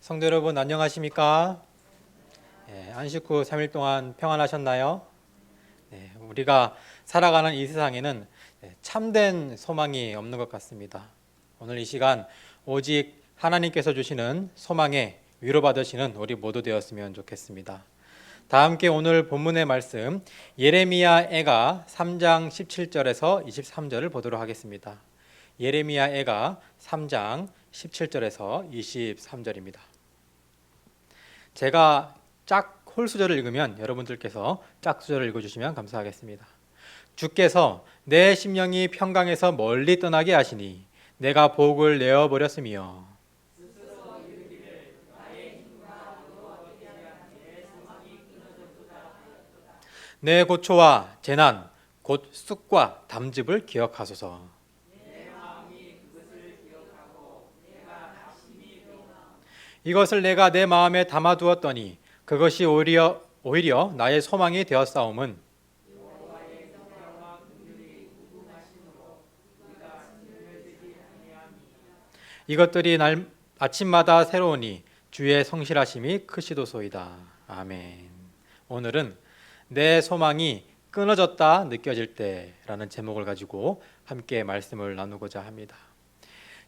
성도 여러분 안녕하십니까? 안식 후 3일 동안 평안하셨나요? 우리가 살아가는 이 세상에는 참된 소망이 없는 것 같습니다. 오늘 이 시간 오직 하나님께서 주시는 소망에 위로받으시는 우리 모두 되었으면 좋겠습니다. 다 함께 오늘 본문의 말씀 예레미야애가 3장 17절에서 23절을 보도록 하겠습니다. 예레미야애가 3장 17절에서 23절입니다. 제가 짝 홀수절을 읽으면 여러분들께서 짝수절을 읽어주시면 감사하겠습니다. 주께서 내 심령이 평강에서 멀리 떠나게 하시니 내가 복을 내어버렸으며 내 고초와 재난 곧 쑥과 담즙을 기억하소서. 이것을 내가 내 마음에 담아두었더니 그것이 오히려 나의 소망이 되었사옴은 이것들이 날 아침마다 새로우니 주의 성실하심이 크시도소이다. 아멘. 오늘은 내 소망이 끊어졌다 느껴질 때라는 제목을 가지고 함께 말씀을 나누고자 합니다.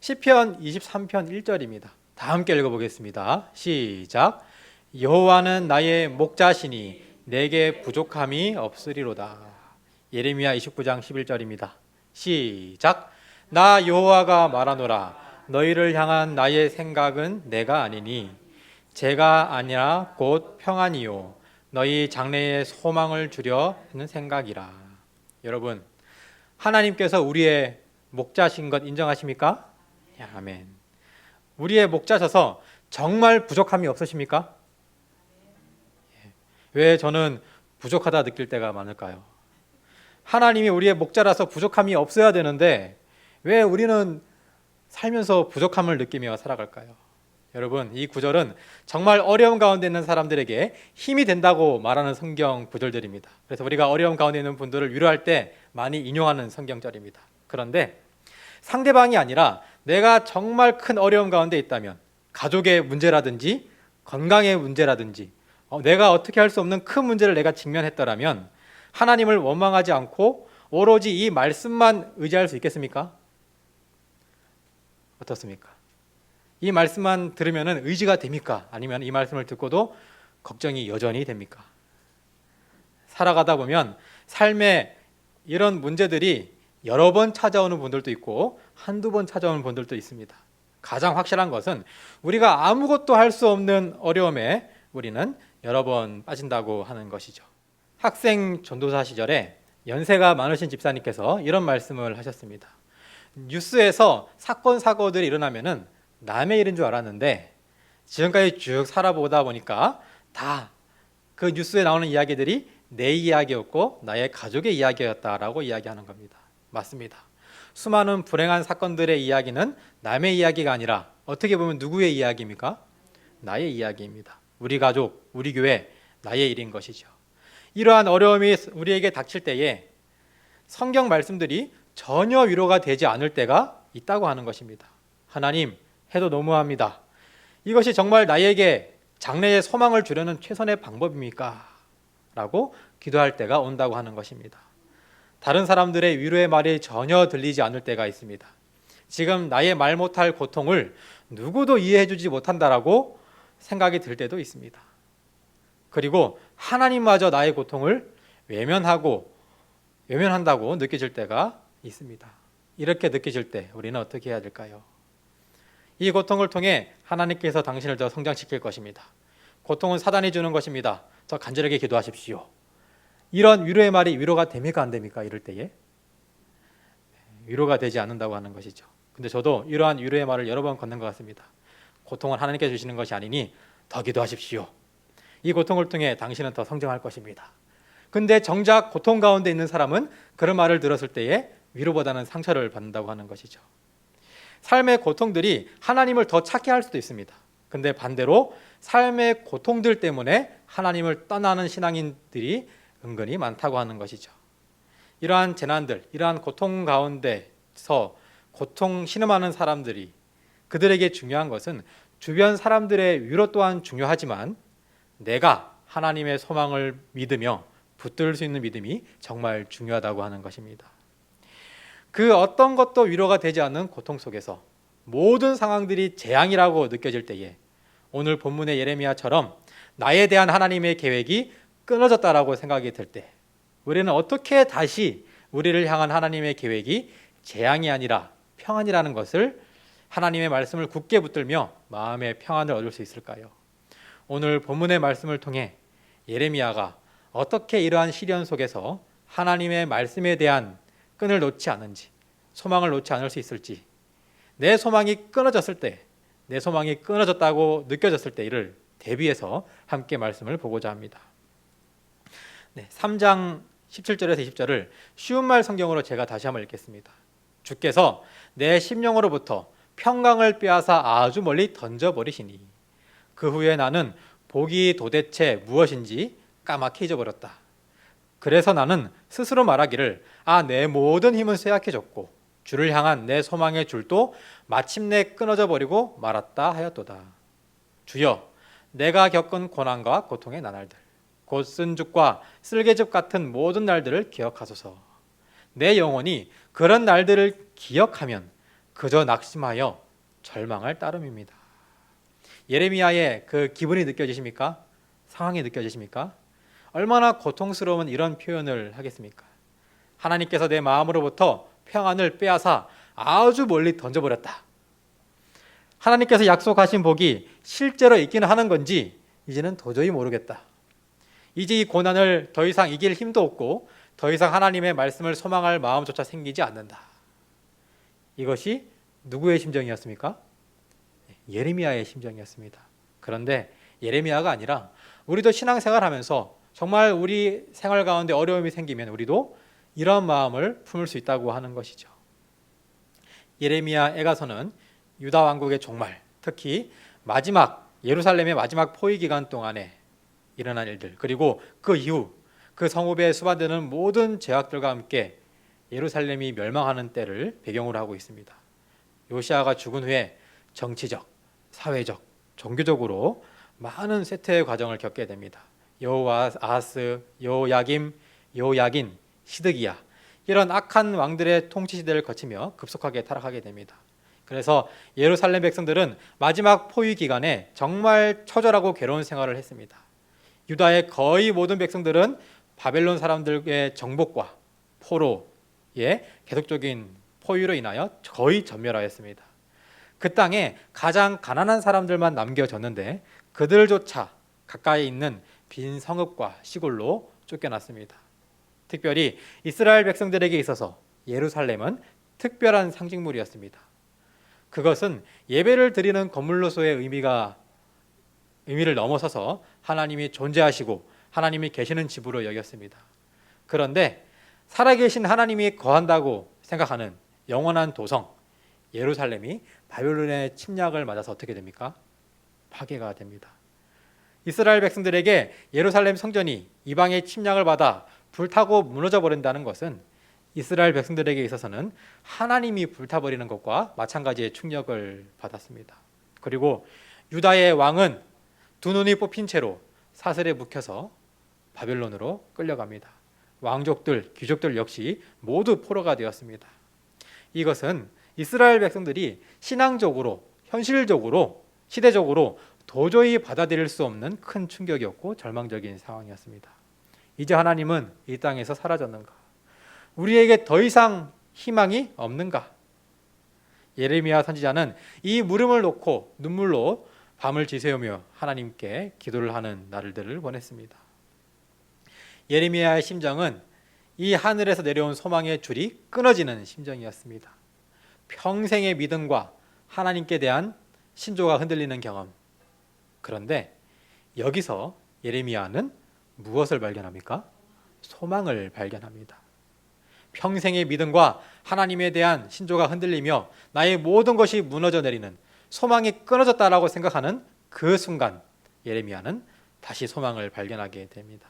시편 23편 1절입니다. 다 함께 읽어보겠습니다. 시작. 여호와는 나의 목자시니 내게 부족함이 없으리로다. 예레미야 29장 11절입니다. 시작. 나 여호와가 말하노라. 너희를 향한 나의 생각은 내가 아니니 제가 아니라 곧 평안이요 너희 장래에 소망을 주려 하는 생각이라. 여러분, 하나님께서 우리의 목자신 것 인정하십니까? 아멘. 우리의 목자셔서 정말 부족함이 없으십니까? 왜 저는 부족하다 느낄 때가 많을까요? 하나님이 우리의 목자라서 부족함이 없어야 되는데 왜 우리는 살면서 부족함을 느끼며 살아갈까요? 여러분, 이 구절은 정말 어려움 가운데 있는 사람들에게 힘이 된다고 말하는 성경 구절들입니다. 그래서 우리가 어려움 가운데 있는 분들을 위로할 때 많이 인용하는 성경절입니다. 그런데 상대방이 아니라 내가 정말 큰 어려움 가운데 있다면 가족의 문제라든지 건강의 문제라든지 내가 어떻게 할 수 없는 큰 문제를 내가 직면했더라면 하나님을 원망하지 않고 오로지 이 말씀만 의지할 수 있겠습니까? 어떻습니까? 이 말씀만 들으면 의지가 됩니까? 아니면 이 말씀을 듣고도 걱정이 여전히 됩니까? 살아가다 보면 삶에 이런 문제들이 여러 번 찾아오는 분들도 있고 한두 번 찾아오는 분들도 있습니다. 가장 확실한 것은 우리가 아무것도 할 수 없는 어려움에 우리는 여러 번 빠진다고 하는 것이죠. 학생 전도사 시절에 연세가 많으신 집사님께서 이런 말씀을 하셨습니다. 뉴스에서 사건 사고들이 일어나면은 남의 일인 줄 알았는데 지금까지 쭉 살아보다 보니까 다 그 뉴스에 나오는 이야기들이 내 이야기였고 나의 가족의 이야기였다라고 이야기하는 겁니다. 맞습니다. 수많은 불행한 사건들의 이야기는 남의 이야기가 아니라 어떻게 보면 누구의 이야기입니까? 나의 이야기입니다. 우리 가족, 우리 교회, 나의 일인 것이죠. 이러한 어려움이 우리에게 닥칠 때에 성경 말씀들이 전혀 위로가 되지 않을 때가 있다고 하는 것입니다. 하나님, 해도 너무합니다. 이것이 정말 나에게 장래에 소망을 주려는 최선의 방법입니까? 라고 기도할 때가 온다고 하는 것입니다. 다른 사람들의 위로의 말이 전혀 들리지 않을 때가 있습니다. 지금 나의 말 못할 고통을 누구도 이해해주지 못한다라고 생각이 들 때도 있습니다. 그리고 하나님마저 나의 고통을 외면한다고 느껴질 때가 있습니다. 이렇게 느껴질 때 우리는 어떻게 해야 될까요? 이 고통을 통해 하나님께서 당신을 더 성장시킬 것입니다. 고통은 사단이 주는 것입니다. 더 간절하게 기도하십시오. 이런 위로의 말이 위로가 됩니까 안 됩니까? 이럴 때에 위로가 되지 않는다고 하는 것이죠. 근데 저도 이러한 위로의 말을 여러 번 건넨 것 같습니다. 고통은 하나님께서 주시는 것이 아니니 더 기도하십시오. 이 고통을 통해 당신은 더 성장할 것입니다. 근데 정작 고통 가운데 있는 사람은 그런 말을 들었을 때에 위로보다는 상처를 받는다고 하는 것이죠. 삶의 고통들이 하나님을 더 찾게 할 수도 있습니다. 근데 반대로 삶의 고통들 때문에 하나님을 떠나는 신앙인들이 은근히 많다고 하는 것이죠. 이러한 재난들, 이러한 고통 가운데서 고통 신음하는 사람들이 그들에게 중요한 것은 주변 사람들의 위로 또한 중요하지만 내가 하나님의 소망을 믿으며 붙들 수 있는 믿음이 정말 중요하다고 하는 것입니다. 그 어떤 것도 위로가 되지 않는 고통 속에서 모든 상황들이 재앙이라고 느껴질 때에 오늘 본문의 예레미야처럼 나에 대한 하나님의 계획이 끊어졌다라고 생각이 들 때 우리는 어떻게 다시 우리를 향한 하나님의 계획이 재앙이 아니라 평안이라는 것을 하나님의 말씀을 굳게 붙들며 마음의 평안을 얻을 수 있을까요? 오늘 본문의 말씀을 통해 예레미야가 어떻게 이러한 시련 속에서 하나님의 말씀에 대한 끈을 놓지 않은지, 소망을 놓지 않을 수 있을지, 내 소망이 끊어졌을 때, 내 소망이 끊어졌다고 느껴졌을 때 이를 대비해서 함께 말씀을 보고자 합니다. 3장 17절에서 20절을 쉬운 말 성경으로 제가 다시 한번 읽겠습니다. 주께서 내 심령으로부터 평강을 빼앗아 아주 멀리 던져버리시니 그 후에 나는 복이 도대체 무엇인지 까맣게 잊어버렸다. 그래서 나는 스스로 말하기를 내 모든 힘은 쇠약해졌고 주를 향한 내 소망의 줄도 마침내 끊어져 버리고 말았다 하였도다. 주여, 내가 겪은 고난과 고통의 나날들, 곧 쓴죽과 쓸개즙 같은 모든 날들을 기억하소서. 내 영혼이 그런 날들을 기억하면 그저 낙심하여 절망할 따름입니다. 예레미야의 그 기분이 느껴지십니까? 상황이 느껴지십니까? 얼마나 고통스러운 이런 표현을 하겠습니까? 하나님께서 내 마음으로부터 평안을 빼앗아 아주 멀리 던져버렸다. 하나님께서 약속하신 복이 실제로 있기는 하는 건지 이제는 도저히 모르겠다. 이제 이 고난을 더 이상 이길 힘도 없고 더 이상 하나님의 말씀을 소망할 마음조차 생기지 않는다. 이것이 누구의 심정이었습니까? 예레미야의 심정이었습니다. 그런데 예레미야가 아니라 우리도 신앙생활하면서 정말 우리 생활 가운데 어려움이 생기면 우리도 이런 마음을 품을 수 있다고 하는 것이죠. 예레미야 애가서는 유다 왕국의 종말, 특히 마지막 예루살렘의 마지막 포위 기간 동안에 일어난 일들, 그리고 그 이후 그 성읍에 수반되는 모든 죄악들과 함께 예루살렘이 멸망하는 때를 배경으로 하고 있습니다. 요시아가 죽은 후에 정치적, 사회적, 종교적으로 많은 쇠퇴의 과정을 겪게 됩니다. 여호아스, 여호야김, 여호야긴, 시드기야, 이런 악한 왕들의 통치 시대를 거치며 급속하게 타락하게 됩니다. 그래서 예루살렘 백성들은 마지막 포위 기간에 정말 처절하고 괴로운 생활을 했습니다. 유다의 거의 모든 백성들은 바벨론 사람들의 정복과 포로의 계속적인 포위로 인하여 거의 전멸하였습니다. 그 땅에 가장 가난한 사람들만 남겨졌는데 그들조차 가까이 있는 빈 성읍과 시골로 쫓겨났습니다. 특별히 이스라엘 백성들에게 있어서 예루살렘은 특별한 상징물이었습니다. 그것은 예배를 드리는 건물로서의 의미를 넘어서서 하나님이 존재하시고 하나님이 계시는 집으로 여겼습니다. 그런데 살아계신 하나님이 거한다고 생각하는 영원한 도성 예루살렘이 바벨론의 침략을 맞아서 어떻게 됩니까? 파괴가 됩니다. 이스라엘 백성들에게 예루살렘 성전이 이방의 침략을 받아 불타고 무너져 버린다는 것은 이스라엘 백성들에게 있어서는 하나님이 불타버리는 것과 마찬가지의 충격을 받았습니다. 그리고 유다의 왕은 두 눈이 뽑힌 채로 사슬에 묶여서 바벨론으로 끌려갑니다. 왕족들, 귀족들 역시 모두 포로가 되었습니다. 이것은 이스라엘 백성들이 신앙적으로, 현실적으로, 시대적으로 도저히 받아들일 수 없는 큰 충격이었고 절망적인 상황이었습니다. 이제 하나님은 이 땅에서 사라졌는가? 우리에게 더 이상 희망이 없는가? 예레미야 선지자는 이 물음을 놓고 눈물로 밤을 지새우며 하나님께 기도를 하는 날들을 보냈습니다. 예레미야의 심정은 이 하늘에서 내려온 소망의 줄이 끊어지는 심정이었습니다. 평생의 믿음과 하나님께 대한 신조가 흔들리는 경험. 그런데 여기서 예레미야는 무엇을 발견합니까? 소망을 발견합니다. 평생의 믿음과 하나님에 대한 신조가 흔들리며 나의 모든 것이 무너져 내리는 소망이 끊어졌다라고 생각하는 그 순간 예레미야는 다시 소망을 발견하게 됩니다.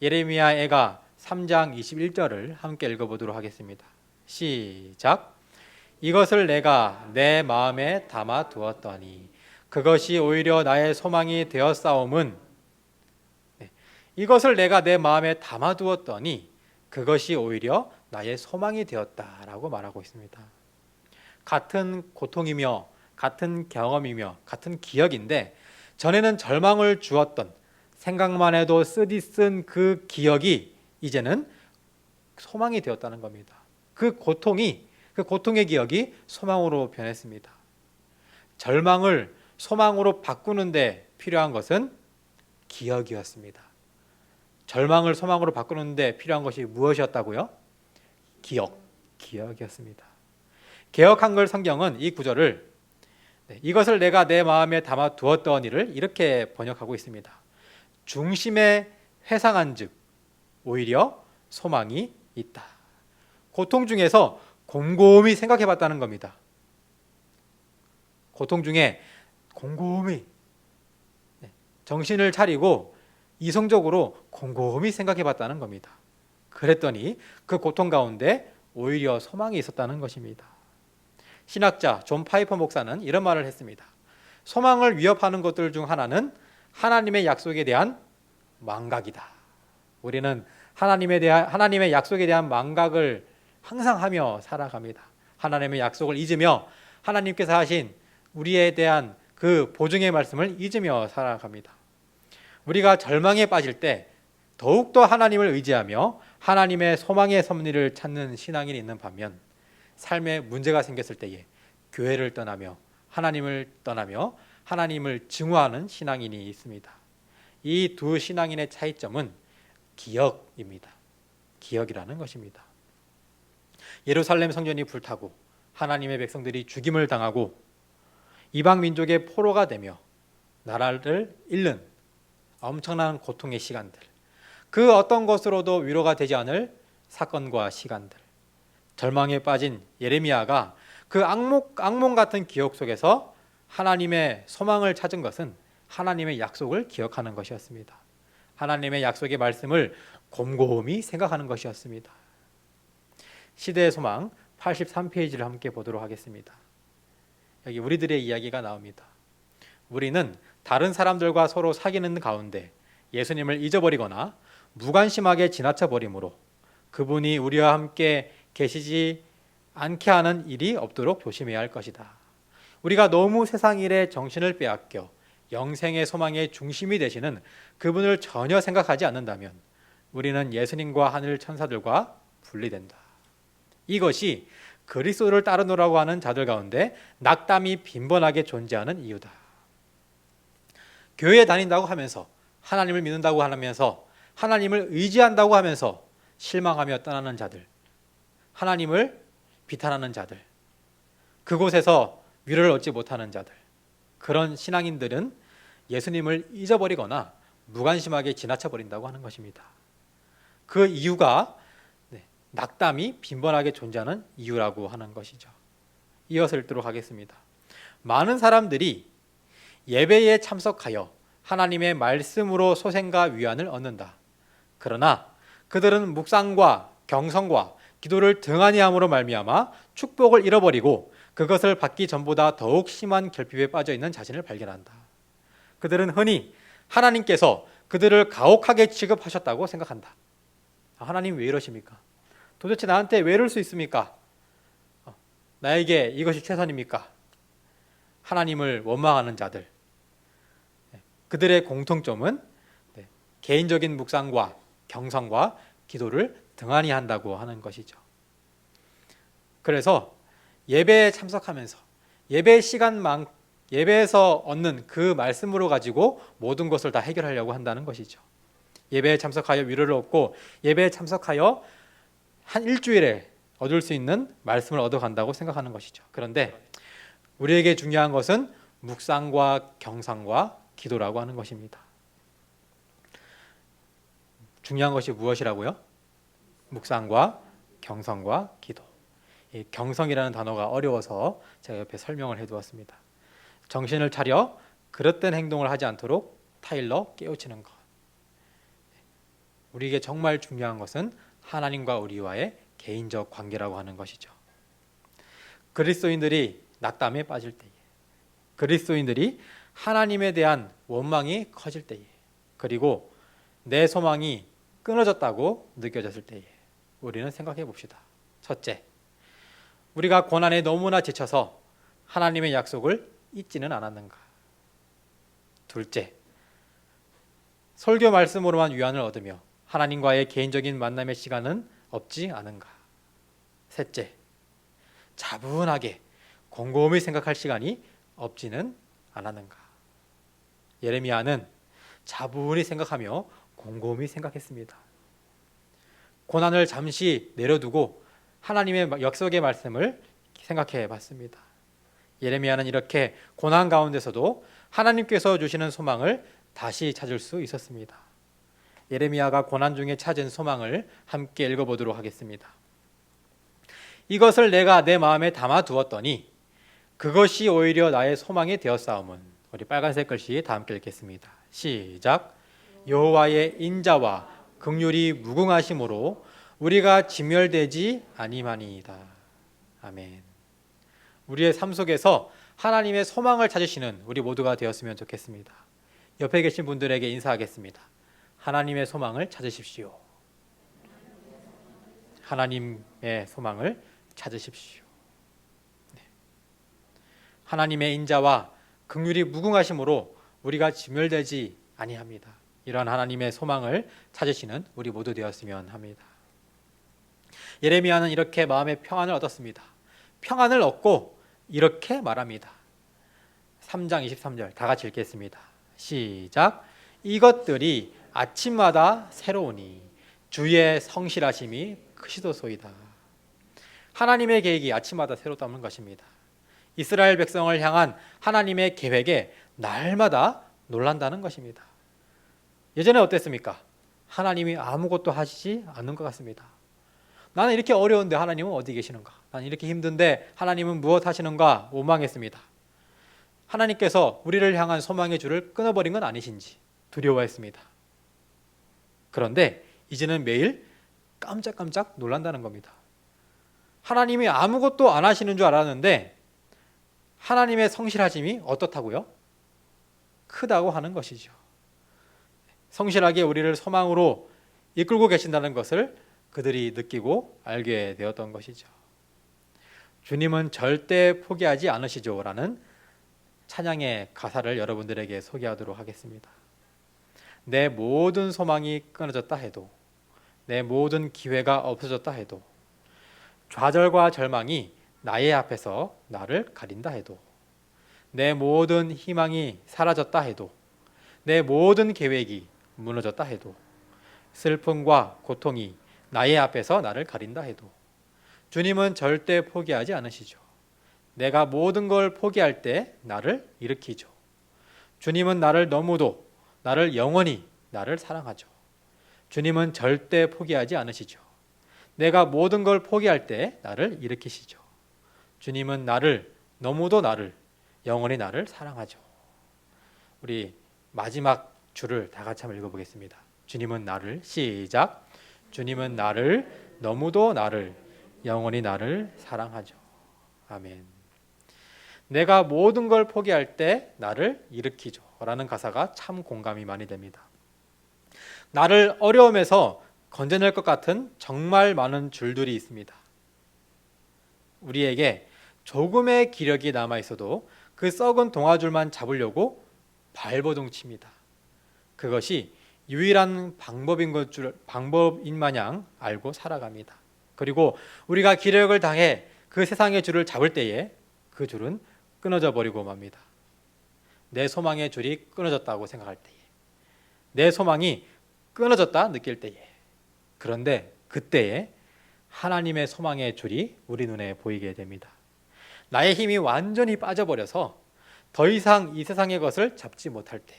예레미야 애가 3장 21절을 함께 읽어보도록 하겠습니다. 시작. 이것을 내가 내 마음에 담아 두었더니 그것이 오히려 나의 소망이 되었사옴은 이것을 내가 내 마음에 담아두었더니 그것이 오히려 나의 소망이 되었다라고 말하고 있습니다. 같은 고통이며 같은 경험이며 같은 기억인데 전에는 절망을 주었던 생각만 해도 쓰디 쓴 그 기억이 이제는 소망이 되었다는 겁니다. 그 고통의 기억이 소망으로 변했습니다. 절망을 소망으로 바꾸는데 필요한 것은 기억이었습니다. 절망을 소망으로 바꾸는데 필요한 것이 무엇이었다고요? 기억이었습니다. 개역 한글 성경은 이 구절을 이것을 내가 내 마음에 담아 두었더니를 이렇게 번역하고 있습니다. 중심에 회상한즉 오히려 소망이 있다. 고통 중에서 곰곰이 생각해 봤다는 겁니다. 고통 중에 곰곰이 정신을 차리고 이성적으로 곰곰이 생각해 봤다는 겁니다. 그랬더니 그 고통 가운데 오히려 소망이 있었다는 것입니다. 신학자 존 파이퍼 목사는 이런 말을 했습니다. 소망을 위협하는 것들 중 하나는 하나님의 약속에 대한 망각이다. 우리는 하나님의 약속에 대한 망각을 항상 하며 살아갑니다. 하나님의 약속을 잊으며 하나님께서 하신 우리에 대한 그 보증의 말씀을 잊으며 살아갑니다. 우리가 절망에 빠질 때 더욱더 하나님을 의지하며 하나님의 소망의 섭리를 찾는 신앙인이 있는 반면 삶에 문제가 생겼을 때에 교회를 떠나며 하나님을 떠나며 하나님을 증오하는 신앙인이 있습니다. 이 두 신앙인의 차이점은 기억입니다. 기억이라는 것입니다. 예루살렘 성전이 불타고 하나님의 백성들이 죽임을 당하고 이방 민족의 포로가 되며 나라를 잃는 엄청난 고통의 시간들, 그 어떤 것으로도 위로가 되지 않을 사건과 시간들, 절망에 빠진 예레미야가 그 악몽 같은 기억 속에서 하나님의 소망을 찾은 것은 하나님의 약속을 기억하는 것이었습니다. 하나님의 약속의 말씀을 곰곰이 생각하는 것이었습니다. 시대의 소망 83페이지를 함께 보도록 하겠습니다. 여기 우리들의 이야기가 나옵니다. 우리는 다른 사람들과 서로 사귀는 가운데 예수님을 잊어버리거나 무관심하게 지나쳐 버림으로 그분이 우리와 함께 계시지 않게 하는 일이 없도록 조심해야 할 것이다. 우리가 너무 세상 일에 정신을 빼앗겨 영생의 소망의 중심이 되시는 그분을 전혀 생각하지 않는다면 우리는 예수님과 하늘 천사들과 분리된다. 이것이 그리스도를 따르노라고 하는 자들 가운데 낙담이 빈번하게 존재하는 이유다. 교회에 다닌다고 하면서 하나님을 믿는다고 하면서 하나님을 의지한다고 하면서 실망하며 떠나는 자들, 하나님을 비탄하는 자들, 그곳에서 위로를 얻지 못하는 자들, 그런 신앙인들은 예수님을 잊어버리거나 무관심하게 지나쳐버린다고 하는 것입니다. 그 이유가 낙담이 빈번하게 존재하는 이유라고 하는 것이죠. 이어서 읽도록 하겠습니다. 많은 사람들이 예배에 참석하여 하나님의 말씀으로 소생과 위안을 얻는다. 그러나 그들은 묵상과 경성과 기도를 등한히 함으로 말미암아 축복을 잃어버리고 그것을 받기 전보다 더욱 심한 결핍에 빠져 있는 자신을 발견한다. 그들은 흔히 하나님께서 그들을 가혹하게 취급하셨다고 생각한다. 하나님 왜 이러십니까? 도대체 나한테 왜 이럴 수 있습니까? 나에게 이것이 최선입니까? 하나님을 원망하는 자들, 그들의 공통점은 개인적인 묵상과 경성과 기도를 등한히 한다고 하는 것이죠. 그래서 예배에 참석하면서 예배에서 얻는 그 말씀으로 가지고 모든 것을 다 해결하려고 한다는 것이죠. 예배에 참석하여 위로를 얻고 예배에 참석하여 한 일주일에 얻을 수 있는 말씀을 얻어간다고 생각하는 것이죠. 그런데 우리에게 중요한 것은 묵상과 경상과 기도라고 하는 것입니다. 중요한 것이 무엇이라고요? 묵상과 경성과 기도. 이 경성이라는 단어가 어려워서 제가 옆에 설명을 해두었습니다. 정신을 차려 그릇된 행동을 하지 않도록 타일러 깨우치는 것. 우리에게 정말 중요한 것은 하나님과 우리와의 개인적 관계라고 하는 것이죠. 그리스도인들이 낙담에 빠질 때에, 그리스도인들이 하나님에 대한 원망이 커질 때에, 그리고 내 소망이 끊어졌다고 느껴졌을 때에 우리는 생각해 봅시다. 첫째, 우리가 고난에 너무나 지쳐서 하나님의 약속을 잊지는 않았는가? 둘째, 설교 말씀으로만 위안을 얻으며 하나님과의 개인적인 만남의 시간은 없지 않은가? 셋째, 차분하게 곰곰이 생각할 시간이 없지는 않았는가? 예레미야는 차분히 생각하며 곰곰이 생각했습니다. 고난을 잠시 내려두고 하나님의 약속의 말씀을 생각해 봤습니다. 예레미야는 이렇게 고난 가운데서도 하나님께서 주시는 소망을 다시 찾을 수 있었습니다. 예레미야가 고난 중에 찾은 소망을 함께 읽어보도록 하겠습니다. 이것을 내가 내 마음에 담아두었더니 그것이 오히려 나의 소망이 되었사오면. 우리 빨간색 글씨 다 함께 읽겠습니다. 시작. 여호와의 인자와 긍휼이 무궁하심으로 우리가 진멸되지 아니하니이다. 아멘. 우리의 삶 속에서 하나님의 소망을 찾으시는 우리 모두가 되었으면 좋겠습니다. 옆에 계신 분들에게 인사하겠습니다. 하나님의 소망을 찾으십시오. 하나님의 소망을 찾으십시오. 네. 하나님의 인자와 긍휼이 무궁하심으로 우리가 진멸되지 아니합니다. 이러한 하나님의 소망을 찾으시는 우리 모두 되었으면 합니다. 예레미야는 이렇게 마음의 평안을 얻었습니다. 평안을 얻고 이렇게 말합니다. 3장 23절 다 같이 읽겠습니다. 시작. 이것들이 아침마다 새로우니 주의 성실하심이 크시도소이다. 하나님의 계획이 아침마다 새롭다는 것입니다. 이스라엘 백성을 향한 하나님의 계획에 날마다 놀란다는 것입니다. 예전에 어땠습니까? 하나님이 아무것도 하시지 않는 것 같습니다. 나는 이렇게 어려운데 하나님은 어디 계시는가? 나는 이렇게 힘든데 하나님은 무엇 하시는가? 원망했습니다. 하나님께서 우리를 향한 소망의 줄을 끊어버린 건 아니신지 두려워했습니다. 그런데 이제는 매일 깜짝깜짝 놀란다는 겁니다. 하나님이 아무것도 안 하시는 줄 알았는데 하나님의 성실하심이 어떻다고요? 크다고 하는 것이죠. 성실하게 우리를 소망으로 이끌고 계신다는 것을 그들이 느끼고 알게 되었던 것이죠. 주님은 절대 포기하지 않으시죠 라는 찬양의 가사를 여러분들에게 소개하도록 하겠습니다. 내 모든 소망이 끊어졌다 해도, 내 모든 기회가 없어졌다 해도, 좌절과 절망이 나의 앞에서 나를 가린다 해도, 내 모든 희망이 사라졌다 해도, 내 모든 계획이 무너졌다 해도, 슬픔과 고통이 나의 앞에서 나를 가린다 해도 주님은 절대 포기하지 않으시죠. 내가 모든 걸 포기할 때 나를 일으키죠. 주님은 나를 너무도, 나를 영원히 나를 사랑하죠. 주님은 절대 포기하지 않으시죠. 내가 모든 걸 포기할 때 나를 일으키시죠. 주님은 나를 너무도 나를 영원히 나를 사랑하죠. 우리 마지막 줄을 다 같이 한번 읽어보겠습니다. 주님은 나를, 시작. 주님은 나를 너무도 나를 영원히 나를 사랑하죠. 아멘. 내가 모든 걸 포기할 때 나를 일으키죠 라는 가사가 참 공감이 많이 됩니다. 나를 어려움에서 건져낼 것 같은 정말 많은 줄들이 있습니다. 우리에게 조금의 기력이 남아 있어도 그 썩은 동아줄만 잡으려고 발버둥 칩니다. 그것이 유일한 방법인 마냥 알고 살아갑니다. 그리고 우리가 기력을 다해 그 세상의 줄을 잡을 때에 그 줄은 끊어져 버리고 맙니다. 내 소망의 줄이 끊어졌다고 생각할 때에, 내 소망이 끊어졌다 느낄 때에, 그런데 그때에 하나님의 소망의 줄이 우리 눈에 보이게 됩니다. 나의 힘이 완전히 빠져버려서 더 이상 이 세상의 것을 잡지 못할 때,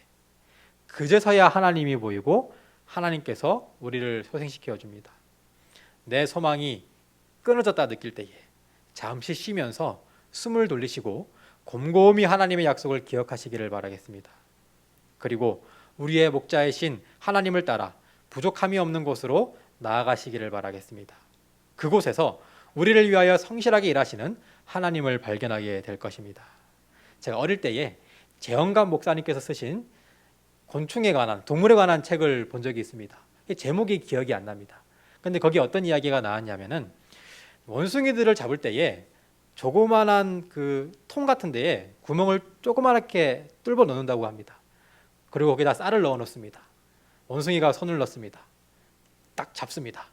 그제서야 하나님이 보이고 하나님께서 우리를 소생시켜 줍니다. 내 소망이 끊어졌다 느낄 때에 잠시 쉬면서 숨을 돌리시고 곰곰이 하나님의 약속을 기억하시기를 바라겠습니다. 그리고 우리의 목자이신 하나님을 따라 부족함이 없는 곳으로 나아가시기를 바라겠습니다. 그곳에서 우리를 위하여 성실하게 일하시는 하나님을 발견하게 될 것입니다. 제가 어릴 때에 재영감 목사님께서 쓰신 곤충에 관한, 동물에 관한 책을 본 적이 있습니다. 제목이 기억이 안 납니다. 근데 거기 어떤 이야기가 나왔냐면은 원숭이들을 잡을 때에 조그만한 그 통 같은 데에 구멍을 조그맣게 뚫어 넣는다고 합니다. 그리고 거기다 쌀을 넣어 놓습니다. 원숭이가 손을 넣습니다. 딱 잡습니다.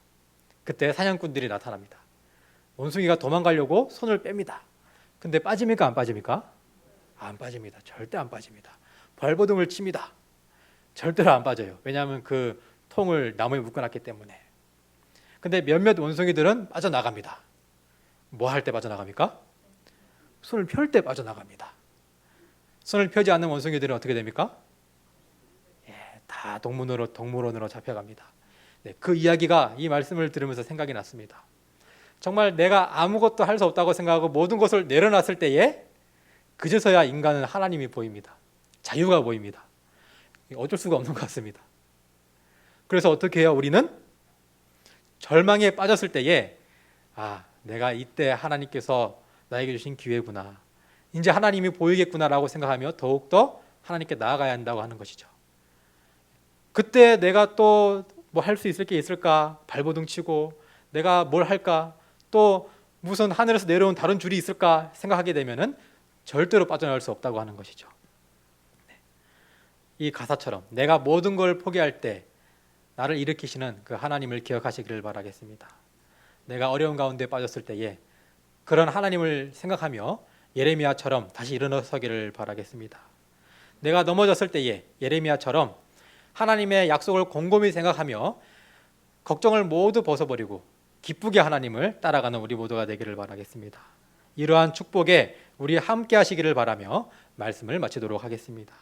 그때 사냥꾼들이 나타납니다. 원숭이가 도망가려고 손을 뺍니다. 근데 빠집니까 안 빠집니까? 안 빠집니다. 절대 안 빠집니다. 발버둥을 칩니다. 절대로 안 빠져요. 왜냐하면 그 통을 나무에 묶어놨기 때문에. 근데 몇몇 원숭이들은 빠져나갑니다. 뭐 할 때 빠져나갑니까? 손을 펼 때 빠져나갑니다. 손을 펴지 않는 원숭이들은 어떻게 됩니까? 다 동물원으로 잡혀갑니다. 네, 그 이야기가 이 말씀을 들으면서 생각이 났습니다. 정말 내가 아무것도 할 수 없다고 생각하고 모든 것을 내려놨을 때에 그제서야 인간은 하나님이 보입니다. 자유가 보입니다. 어쩔 수가 없는 것 같습니다. 그래서 어떻게 해요? 우리는 절망에 빠졌을 때에 내가 이때 하나님께서 나에게 주신 기회구나. 이제 하나님이 보이겠구나라고 생각하며 더욱더 하나님께 나아가야 한다고 하는 것이죠. 그때 내가 또 뭐 할 수 있을 게 있을까? 발버둥 치고 내가 뭘 할까? 또 무슨 하늘에서 내려온 다른 줄이 있을까? 생각하게 되면은 절대로 빠져나올 수 없다고 하는 것이죠. 이 가사처럼 내가 모든 걸 포기할 때 나를 일으키시는 그 하나님을 기억하시기를 바라겠습니다. 내가 어려운 가운데 빠졌을 때에 그런 하나님을 생각하며 예레미야처럼 다시 일어서기를 바라겠습니다. 내가 넘어졌을 때에 예레미야처럼 하나님의 약속을 곰곰이 생각하며 걱정을 모두 벗어버리고 기쁘게 하나님을 따라가는 우리 모두가 되기를 바라겠습니다. 이러한 축복에 우리 함께 하시기를 바라며 말씀을 마치도록 하겠습니다.